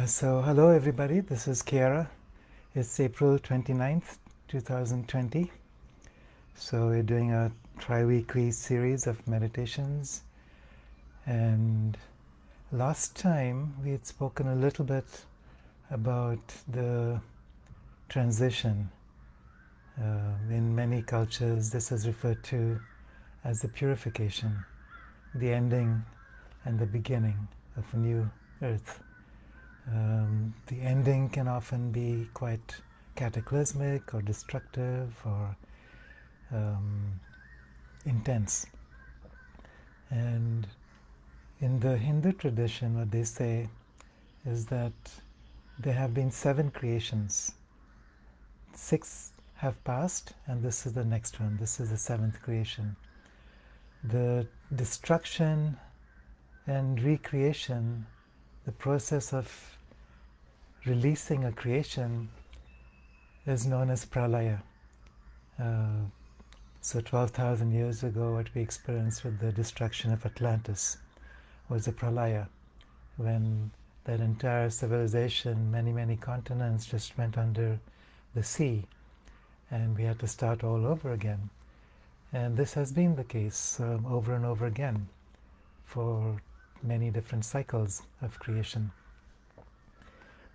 Hello everybody, this is Kiara. It's April 29th, 2020. So we're doing a tri-weekly series of meditations. And last time we had spoken a little bit about the transition. In many cultures, this is referred to as the purification, the ending and the beginning of a new earth. The ending can often be quite cataclysmic or destructive or intense. And in the Hindu tradition, what they say is that there have been 7 creations. 6 have passed, and this is the next one. This is the 7th creation. The destruction and recreation, the process of releasing a creation, is known as pralaya. So 12,000 years ago, what we experienced with the destruction of Atlantis was a pralaya, when that entire civilization, many continents just went under the sea, and we had to start all over again. And this has been the case over and over again for many different cycles of creation.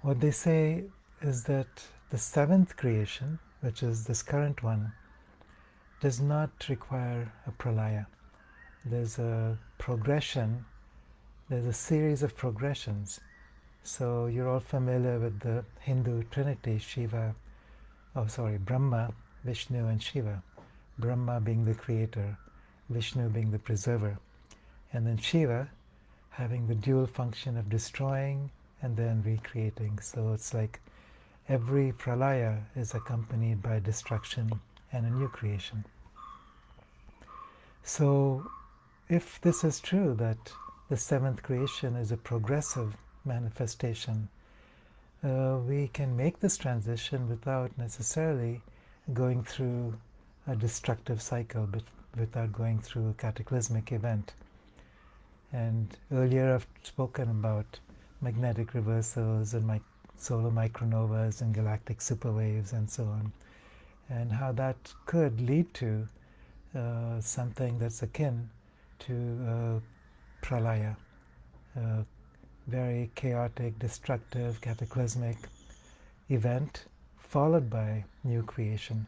What they say is that the 7th creation, which is this current one, does not require a pralaya. There's a progression, there's a series of progressions. So you're all familiar with the Hindu trinity, Brahma, Vishnu and Shiva. Brahma being the creator, Vishnu being the preserver, and then Shiva having the dual function of destroying and then recreating. So it's like every pralaya is accompanied by destruction and a new creation. So if this is true, that the 7th creation is a progressive manifestation, we can make this transition without necessarily going through a destructive cycle, but without going through a cataclysmic event. And earlier I've spoken about magnetic reversals and solar micronovas and galactic superwaves and so on, and how that could lead to something that's akin to pralaya, a very chaotic, destructive, cataclysmic event followed by new creation.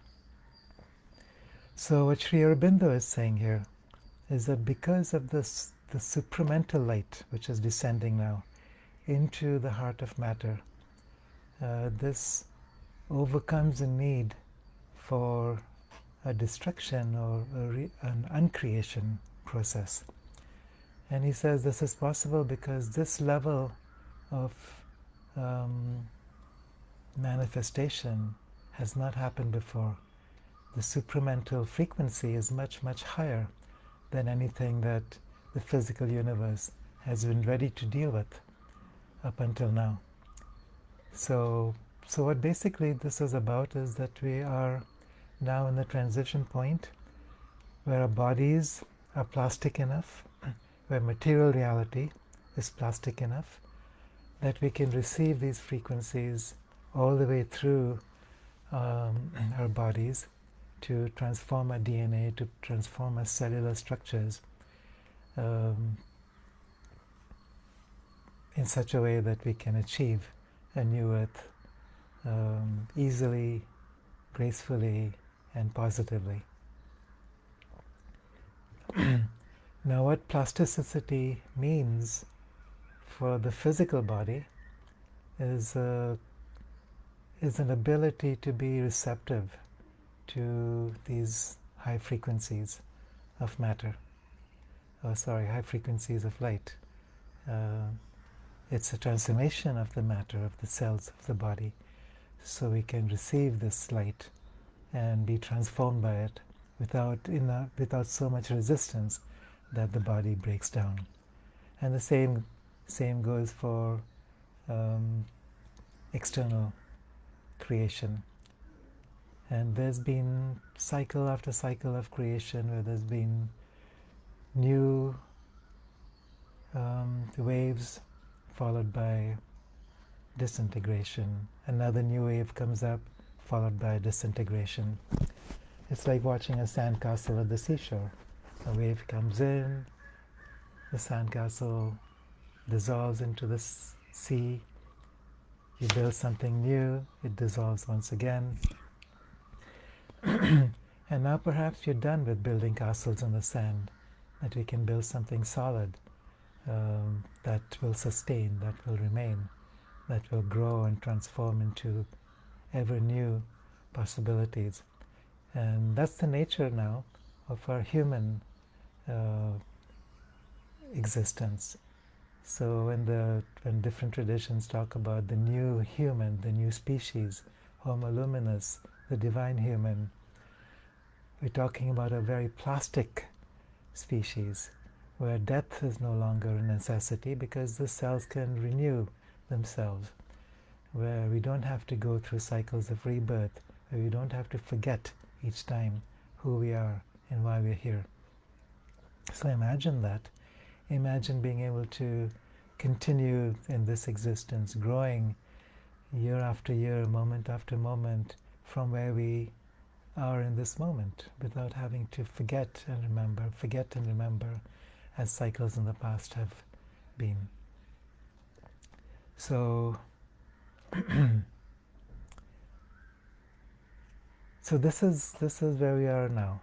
So what Sri Aurobindo is saying here is that because of this, the supramental light which is descending now into the heart of matter, this overcomes the need for a destruction or an uncreation process. And he says this is possible because this level of manifestation has not happened before. The supramental frequency is much higher than anything that the physical universe has been ready to deal with up until now. So what basically this is about is that we are now in the transition point where our bodies are plastic enough, where material reality is plastic enough that we can receive these frequencies all the way through our bodies to transform our DNA, to transform our cellular structures in such a way that we can achieve a new earth easily, gracefully, and positively. Now, what plasticity means for the physical body is an ability to be receptive to these high frequencies of matter. High frequencies of light. It's a transformation of the matter, of the cells of the body, so we can receive this light and be transformed by it without so much resistance that the body breaks down. And the same goes for external creation. And there's been cycle after cycle of creation where there's been new waves followed by disintegration. Another new wave comes up, followed by disintegration. It's like watching a sandcastle at the seashore. A wave comes in, the sandcastle dissolves into the sea. You build something new, it dissolves once again. And now perhaps you're done with building castles in the sand, that we can build something solid that will sustain, that will remain, that will grow and transform into ever new possibilities. And that's the nature now of our human existence. So when different traditions talk about the new human, the new species, Homo luminous, the divine human, we're talking about a very plastic species where death is no longer a necessity because the cells can renew themselves, where we don't have to go through cycles of rebirth, where we don't have to forget each time who we are and why we're here. So imagine that. Imagine being able to continue in this existence, growing year after year, moment after moment, from where we are in this moment, without having to forget and remember, as cycles in the past have been. So, so this is where we are now,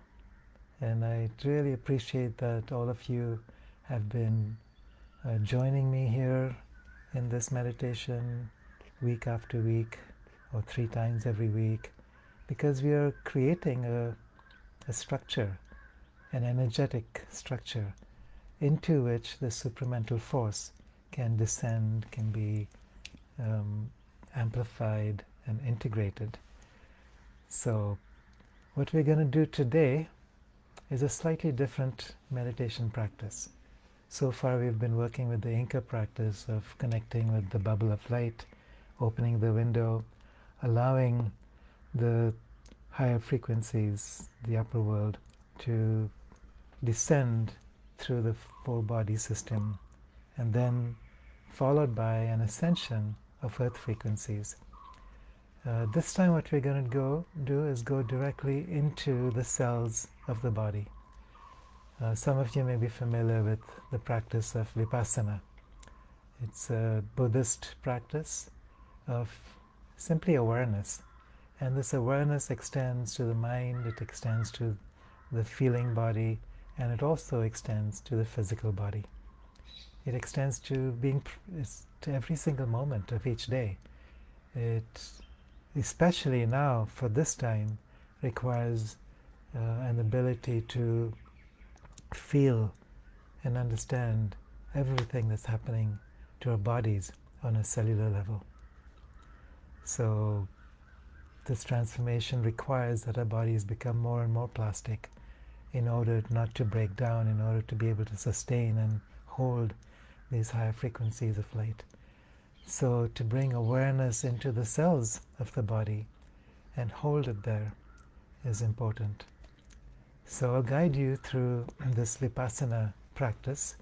and I really appreciate that all of you have been joining me here in this meditation week after week, or 3 times every week, because we are creating a structure, an energetic structure, into which the supramental force can descend, can be amplified and integrated. So what we're going to do today is a slightly different meditation practice. So far we've been working with the Inca practice of connecting with the bubble of light, opening the window, allowing the higher frequencies, the upper world, to descend through the 4-body system, and then followed by an ascension of earth frequencies. This time what we're going to do is go directly into the cells of the body. Some of you may be familiar with the practice of Vipassana. It's a Buddhist practice of simply awareness. And this awareness extends to the mind, it extends to the feeling body, and it also extends to the physical body. It extends to to every single moment of each day. It, especially now, for this time, requires an ability to feel and understand everything that's happening to our bodies on a cellular level. So this transformation requires that our bodies become more and more plastic in order not to break down, in order to be able to sustain and hold these higher frequencies of light. So to bring awareness into the cells of the body and hold it there is important. So I'll guide you through this Vipassana practice.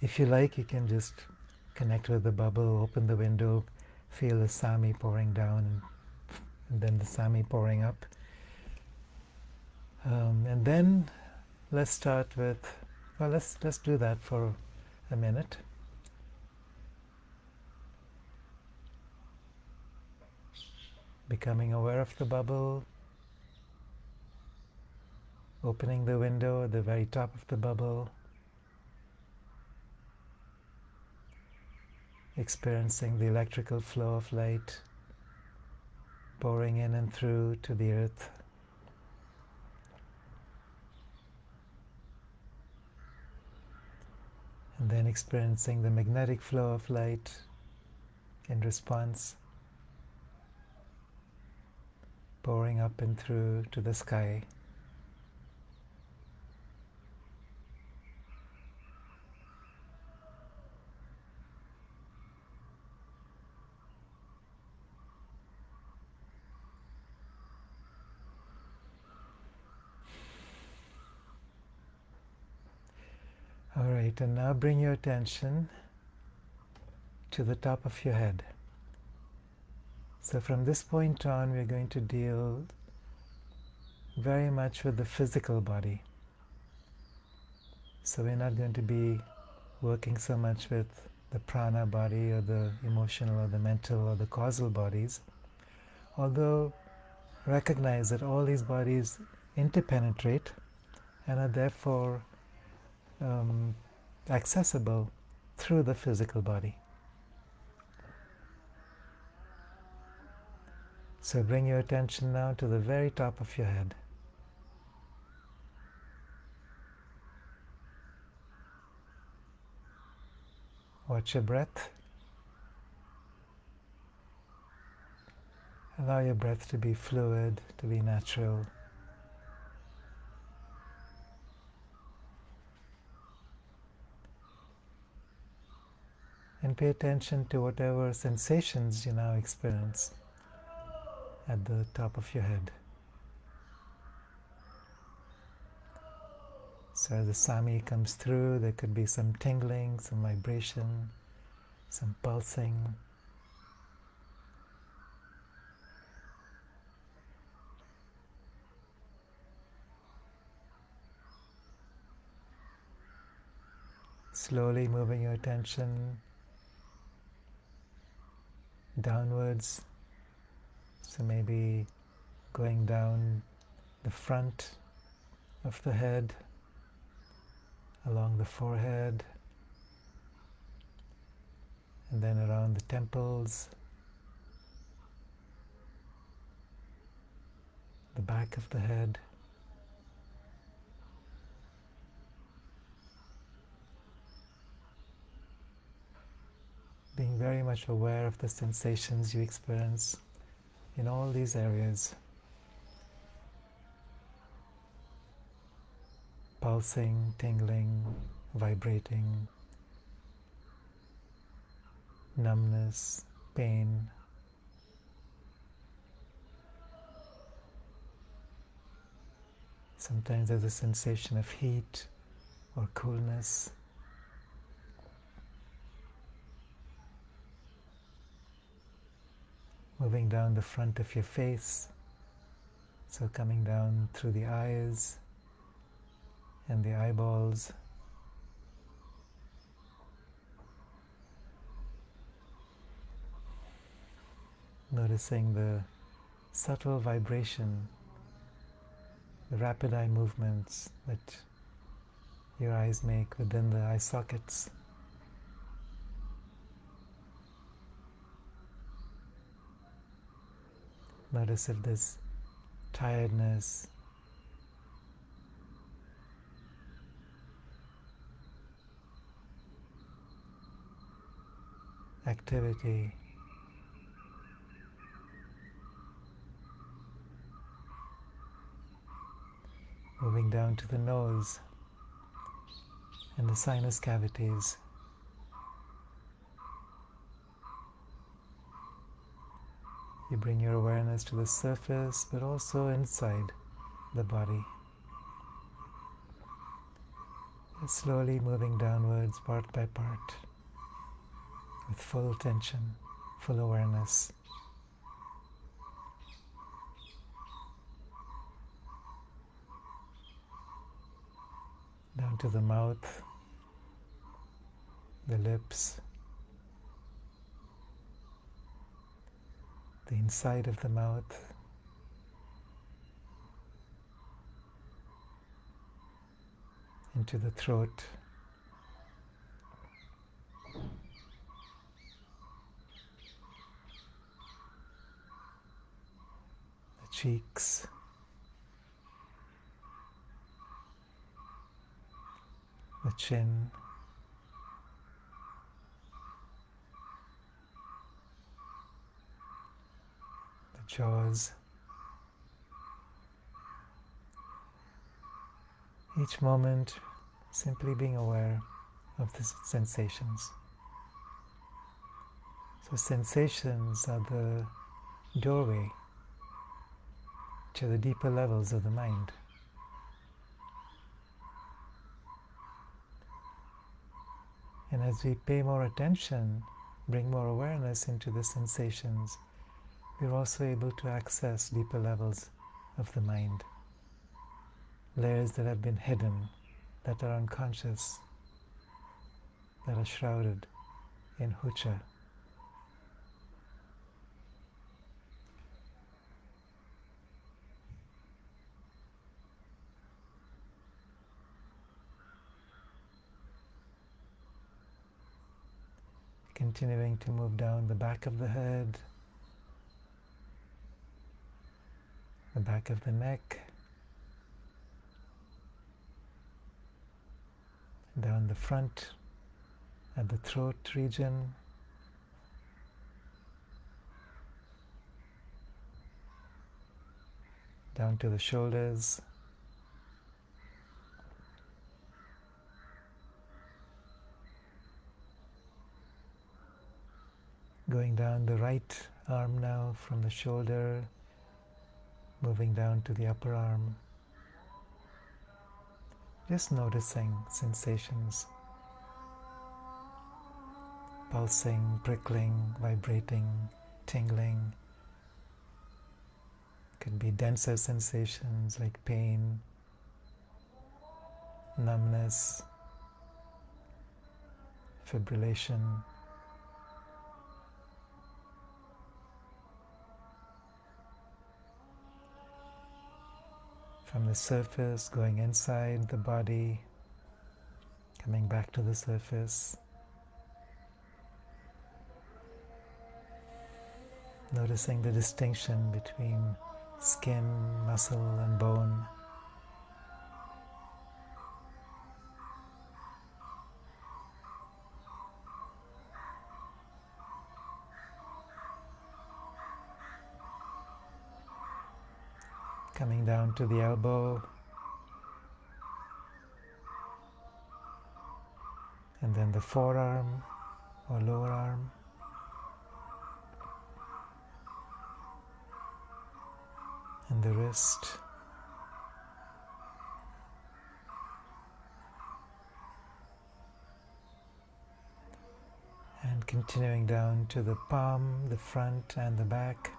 If you like, you can just connect with the bubble, open the window, feel the sami pouring down, and then the sami pouring up. And then let's start with, well, let's do that for a minute. Becoming aware of the bubble, opening the window at the very top of the bubble, experiencing the electrical flow of light pouring in and through to the earth. And then experiencing the magnetic flow of light in response, pouring up and through to the sky. All right, and now bring your attention to the top of your head. So from this point on, we're going to deal very much with the physical body. So we're not going to be working so much with the prana body or the emotional or the mental or the causal bodies, although recognize that all these bodies interpenetrate and are therefore accessible through the physical body. So bring your attention now to the very top of your head. Watch your breath. Allow your breath to be fluid, to be natural. And pay attention to whatever sensations you now experience at the top of your head. So as the sami comes through, there could be some tingling, some vibration, some pulsing. Slowly moving your attention downwards, so maybe going down the front of the head, along the forehead, and then around the temples, the back of the head. Being very much aware of the sensations you experience in all these areas. Pulsing, tingling, vibrating, numbness, pain. Sometimes there's a sensation of heat or coolness. Moving down the front of your face, so coming down through the eyes and the eyeballs. Noticing the subtle vibration, the rapid eye movements that your eyes make within the eye sockets. Notice if there's tiredness, activity. Moving down to the nose and the sinus cavities. You bring your awareness to the surface, but also inside the body. And slowly moving downwards, part by part, with full attention, full awareness. Down to the mouth, the lips, the inside of the mouth, into the throat, the cheeks, the chin, the jaws. Each moment simply being aware of the sensations. So sensations are the doorway to the deeper levels of the mind. And as we pay more attention, bring more awareness into the sensations, we're also able to access deeper levels of the mind, layers that have been hidden, that are unconscious, that are shrouded in hucha. Continuing to move down the back of the head, the back of the neck, down the front at the throat region, down to the shoulders, going down the right arm now from the shoulder, moving down to the upper arm. Just noticing sensations, pulsing, prickling, vibrating, tingling. Could be denser sensations like pain, numbness, fibrillation. From the surface, going inside the body, coming back to the surface. Noticing the distinction between skin, muscle, and bone. Coming down to the elbow, and then the forearm or lower arm, and the wrist, and continuing down to the palm, the front, and the back.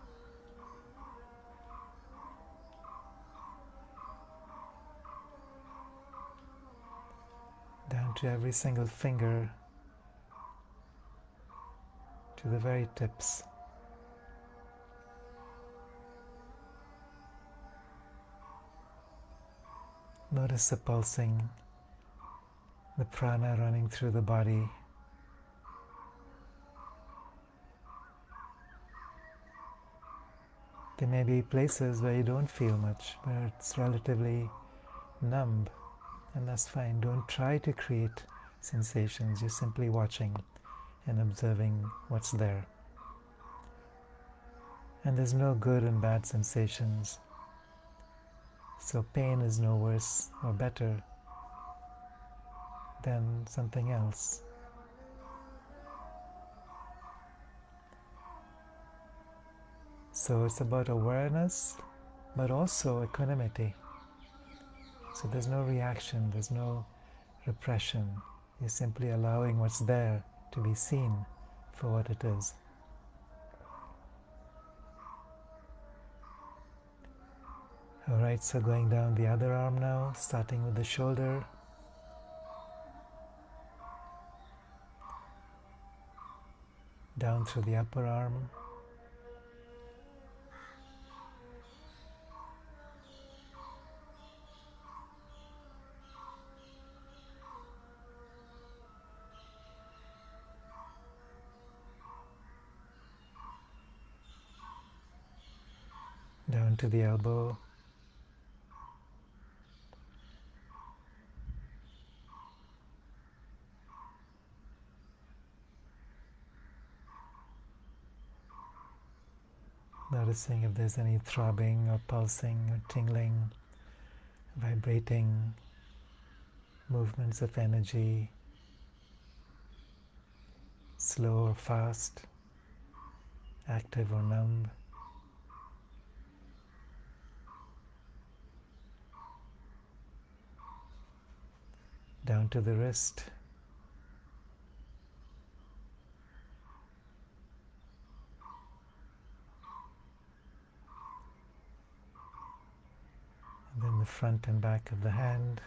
Down to every single finger, to the very tips. Notice the pulsing, the prana running through the body. There may be places where you don't feel much, where it's relatively numb, and that's fine. Don't try to create sensations, you're simply watching and observing what's there. And there's no good and bad sensations. So pain is no worse or better than something else. So it's about awareness, but also equanimity. So there's no reaction, there's no repression. You're simply allowing what's there to be seen for what it is. Alright, so going down the other arm now, starting with the shoulder. Down through the upper arm. Down to the elbow. Noticing if there's any throbbing or pulsing or tingling, vibrating movements of energy, slow or fast, active or numb. Down to the wrist. the front and back of the hand,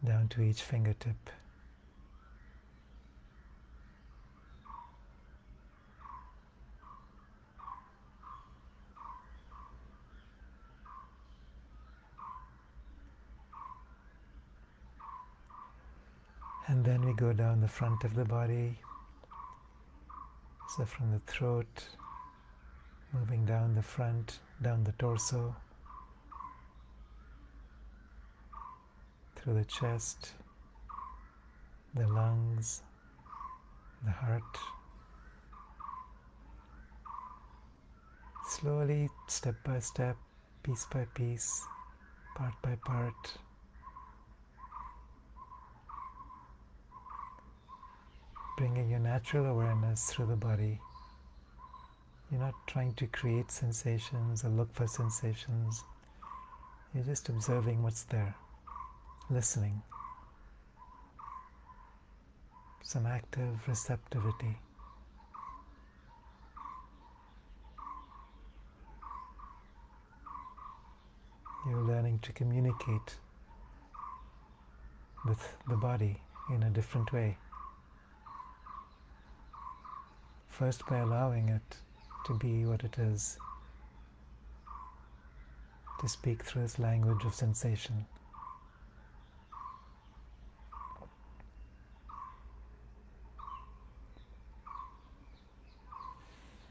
down to each fingertip. And then we go down the front of the body, so from the throat, moving down the front, down the torso, through the chest, the lungs, the heart. Slowly, step by step, piece by piece, part by part, bringing your natural awareness through the body. You're not trying to create sensations or look for sensations. You're just observing what's there, listening. Some active receptivity. You're learning to communicate with the body in a different way. First, by allowing it to be what it is, to speak through its language of sensation.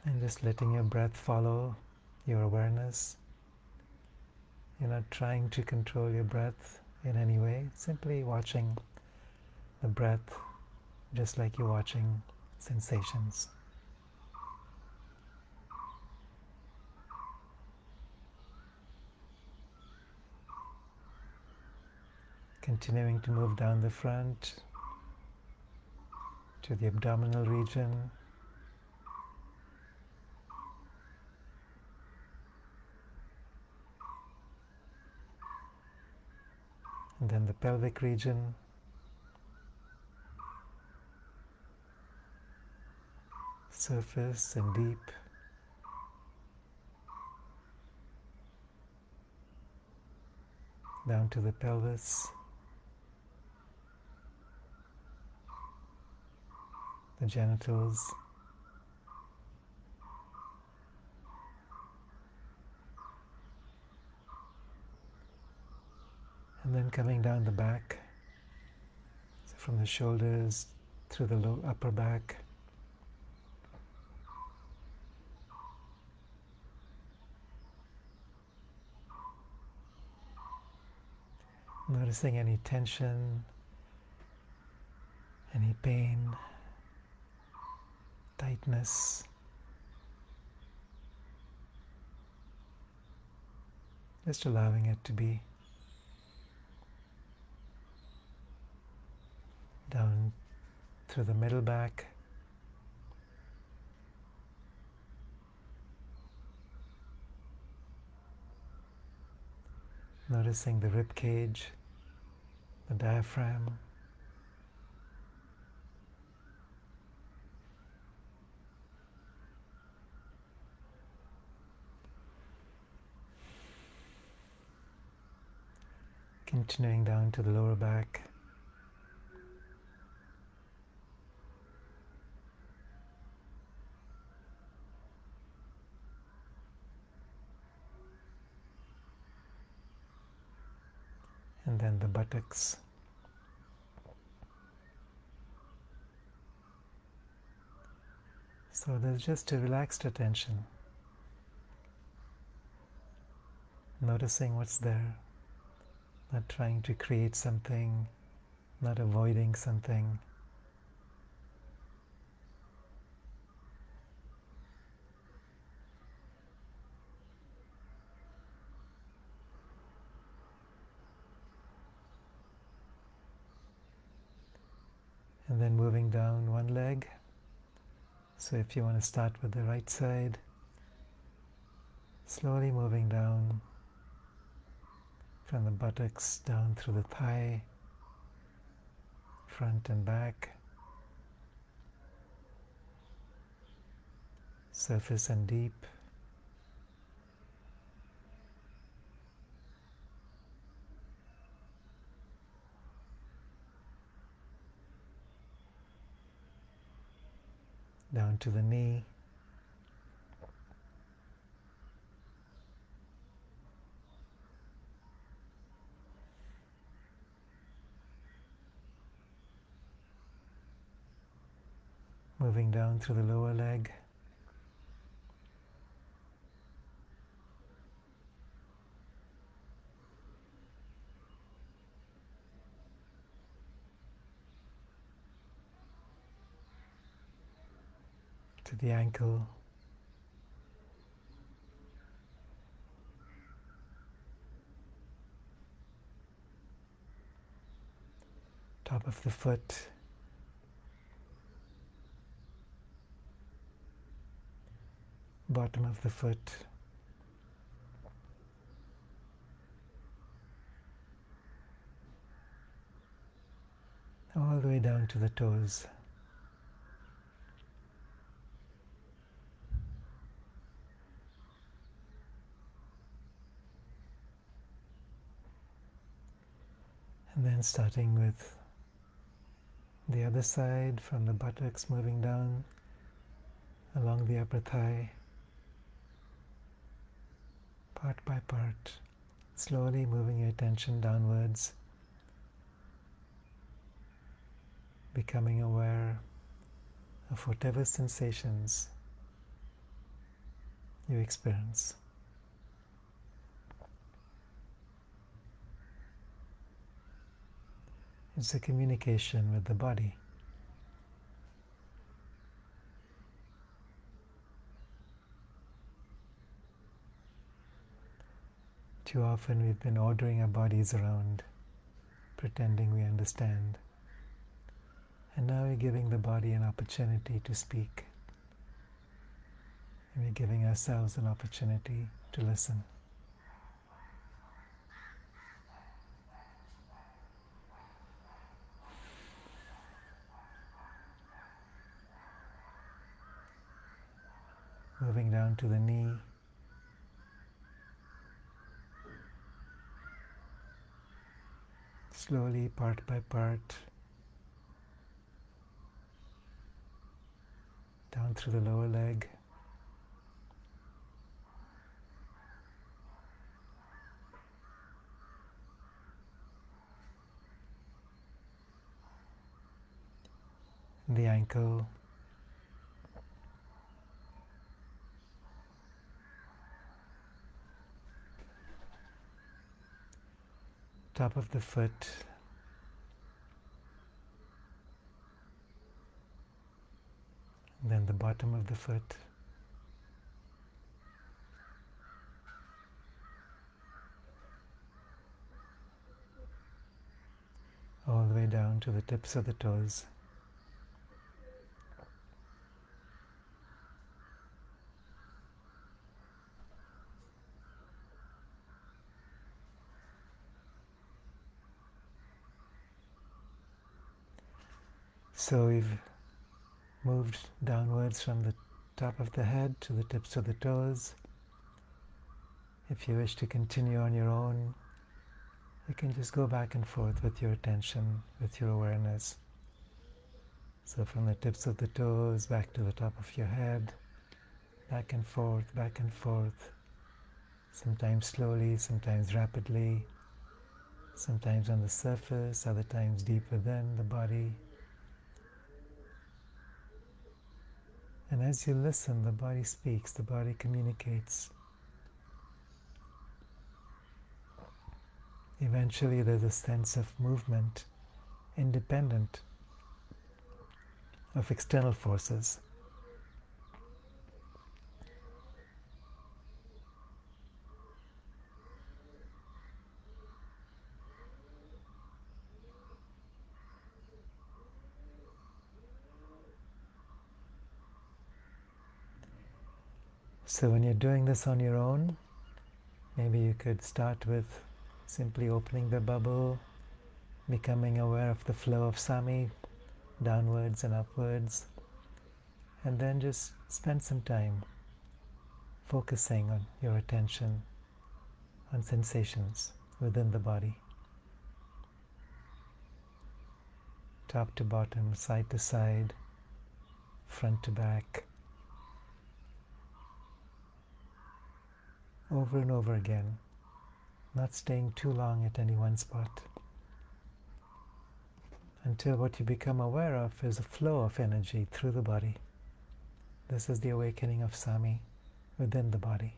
And just letting your breath follow your awareness. You're not trying to control your breath in any way, simply watching the breath just like you're watching sensations. Continuing to move down the front to the abdominal region, and then the pelvic region, surface and deep, down to the pelvis, the genitals, and then coming down the back, so from the shoulders through the upper back, noticing any tension, any pain, tightness. Just allowing it to be. Down through the middle back, noticing the rib cage, the diaphragm, continuing down to the lower back, and then the buttocks. So there's just a relaxed attention, noticing what's there, not trying to create something, not avoiding something. And then moving down one leg. So if you want to start with the right side, slowly moving down from the buttocks down through the thigh, front and back, surface and deep. Down to the knee. Moving down through the lower leg. To the ankle. Top of the foot. Bottom of the foot. All the way down to the toes. And then starting with the other side, from the buttocks moving down along the upper thigh, part by part, slowly moving your attention downwards, becoming aware of whatever sensations you experience. It's a communication with the body. Too often we've been ordering our bodies around, pretending we understand. And now we're giving the body an opportunity to speak. And we're giving ourselves an opportunity to listen. Moving down to the knee. Slowly, part by part, down through the lower leg. The ankle. Top of the foot. And then the bottom of the foot. All the way down to the tips of the toes. So we've moved downwards from the top of the head to the tips of the toes. If you wish to continue on your own, you can just go back and forth with your attention, with your awareness. So from the tips of the toes back to the top of your head, back and forth, sometimes slowly, sometimes rapidly, sometimes on the surface, other times deep within the body. And as you listen, the body speaks, the body communicates. Eventually there's a sense of movement independent of external forces. So when you're doing this on your own, maybe you could start with simply opening the bubble, becoming aware of the flow of Sami, downwards and upwards, and then just spend some time focusing on your attention on sensations within the body, top to bottom, side to side, front to back, over and over again, not staying too long at any one spot, until what you become aware of is a flow of energy through the body. This is the awakening of Sami within the body.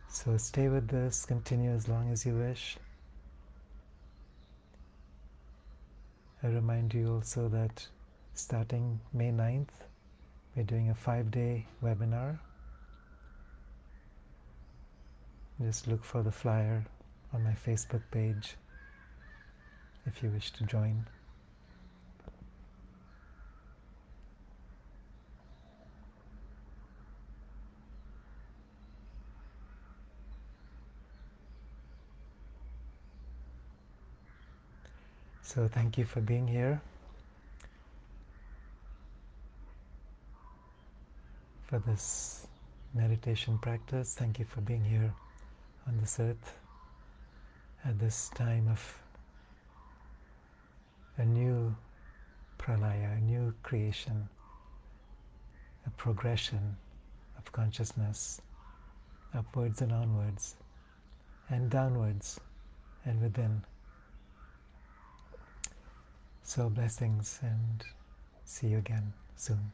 So stay with this, continue as long as you wish. I remind you also that starting May 9th, we're doing a 5-day webinar. Just look for the flyer on my Facebook page if you wish to join. So thank you for being here, for this meditation practice. Thank you for being here on this earth at this time of a new pralaya, a new creation, a progression of consciousness upwards and onwards and downwards and within. So blessings, and see you again soon.